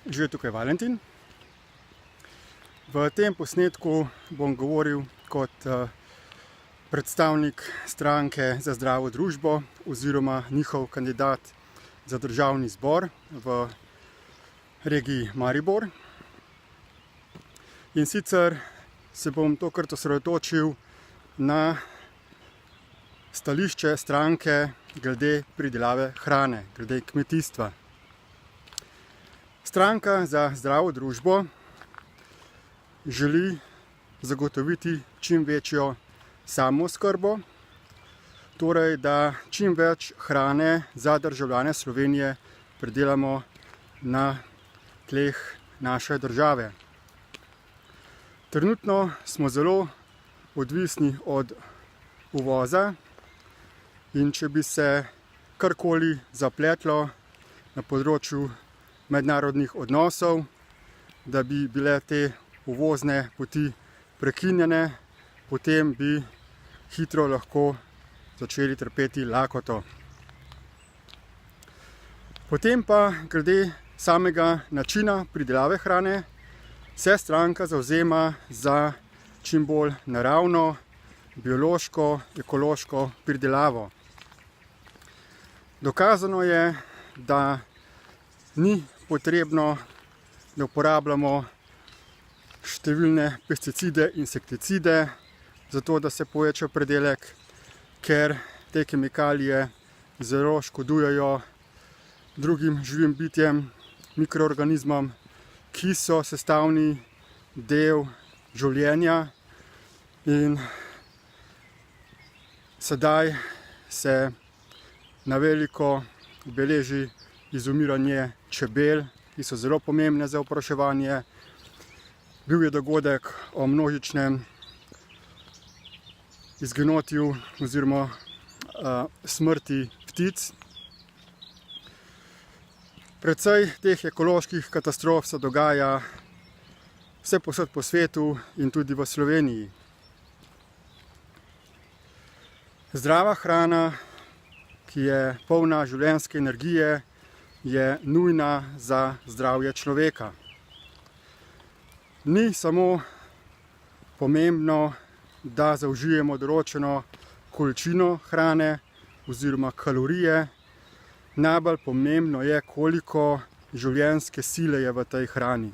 Že tukaj je Valentin. V tem posnetku bom govoril kot predstavnik stranke Za zdravo družbo oziroma njihov kandidat za državni zbor v regiji Maribor. In sicer se bom tokrat osredotočil na stališče stranke glede pridelave hrane, glede kmetijstva. Stranka Za zdravo družbo želi zagotoviti čim večjo samooskrbo, torej da čim več hrane za državljane Slovenije pridelamo na tleh naše države. Trenutno smo zelo odvisni od uvoza in če bi se karkoli zapletlo na področju mednarodnih odnosov, da bi bile te uvozne poti prekinjene, potem bi hitro lahko začeli trpeti lakoto. Potem pa glede samega načina pridelave hrane se stranka zavzema za čim bolj naravno, biološko, ekološko pridelavo. Dokazano je, da ni potrebno, da uporabljamo številne pesticide, insekticide, zato da se poveča pridelek, ker te kemikalije zelo škodujejo drugim živim bitjem, mikroorganizmom, ki so sestavni del življenja, in sedaj se na veliko beleži izumiranje čebel, ki so zelo pomembne za opraševanje. Bil je dogodek o množičnem izginotju oziroma smrti ptic. Precej teh ekoloških katastrof se dogaja vsepovsod po svetu in tudi v Sloveniji. Zdrava hrana, ki je polna življenjske energije, je nujna za zdravje človeka. Ni samo pomembno, da zaužijemo določeno količino hrane oziroma kalorije, najbolj pomembno je, koliko življenjske sile je v tej hrani.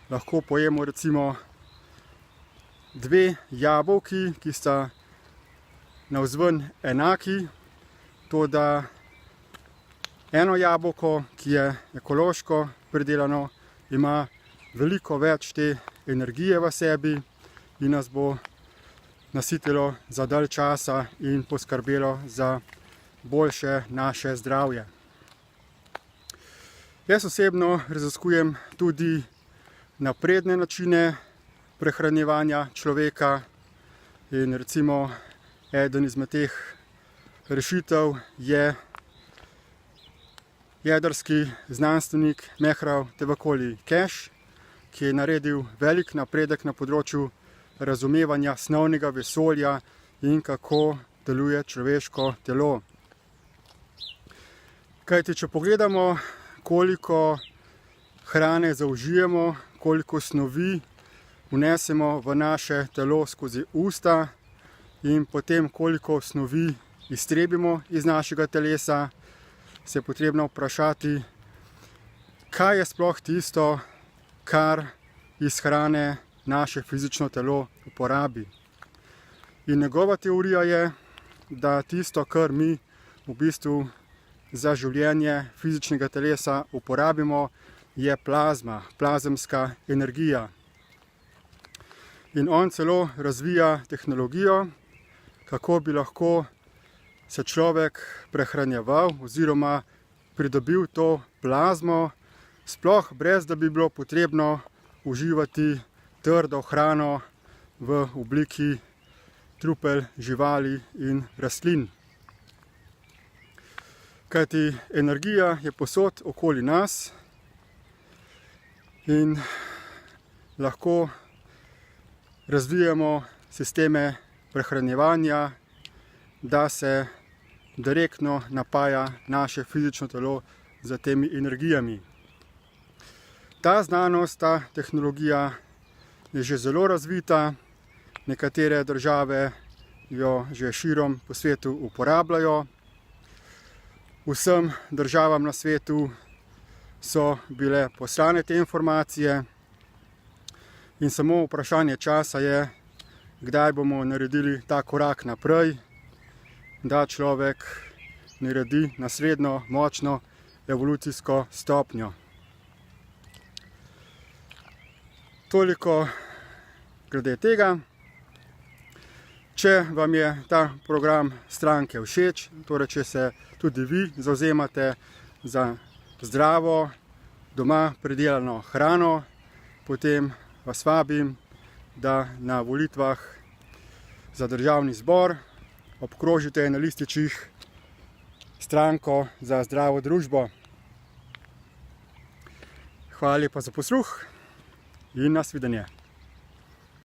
Lahko pojemo recimo 2 jabolki, ki sta navzven enaki, toda eno jabolko, ki je ekološko pridelano, ima veliko več te energije v sebi in nas bo nasitilo za dalj časa in poskrbelo za boljše naše zdravje. Jaz osebno raziskujem tudi napredne načine prehranjevanja človeka in recimo eden izmed teh rešitev je jedrski znanstvenik Mehrav Tevakoli Cash, ki je naredil velik napredek na področju razumevanja snovnega vesolja in kako deluje človeško telo. Kajti, če pogledamo, koliko hrane zaužijemo, koliko snovi vnesemo v naše telo skozi usta in potem koliko snovi iztrebimo iz našega telesa, se je potrebno vprašati, kaj je sploh tisto, kar iz hrane naše fizično telo uporabi. In njegova teorija je, da tisto, kar mi v bistvu za življenje fizičnega telesa uporabimo, je plazma, plazemska energija. In on celo razvija tehnologijo, kako bi lahko se človek prehranjeval oziroma pridobil to plazmo, sploh brez da bi bilo potrebno uživati trdo hrano v obliki trupel živali in rastlin. Kajti energija je povsod okoli nas in lahko razvijamo sisteme prehranjevanja, da se direktno napaja naše fizično telo z temi energijami. Ta znanost, ta tehnologija je že zelo razvita, nekatere države jo že širom po svetu uporabljajo. Vsem državam na svetu so bile poslane te informacije in samo vprašanje časa je, kdaj bomo naredili ta korak naprej, da človek naredi naslednjo močno evolucijsko stopnjo. Toliko glede tega. Če vam je ta program stranke všeč, torej če se tudi vi zavzemate za zdravo, doma pridelano hrano, potem vas vabim, da na volitvah za Državni zbor obkrožite na lističih Stranko za zdravo družbo. Hvala lepa za posluh in nasvidenje.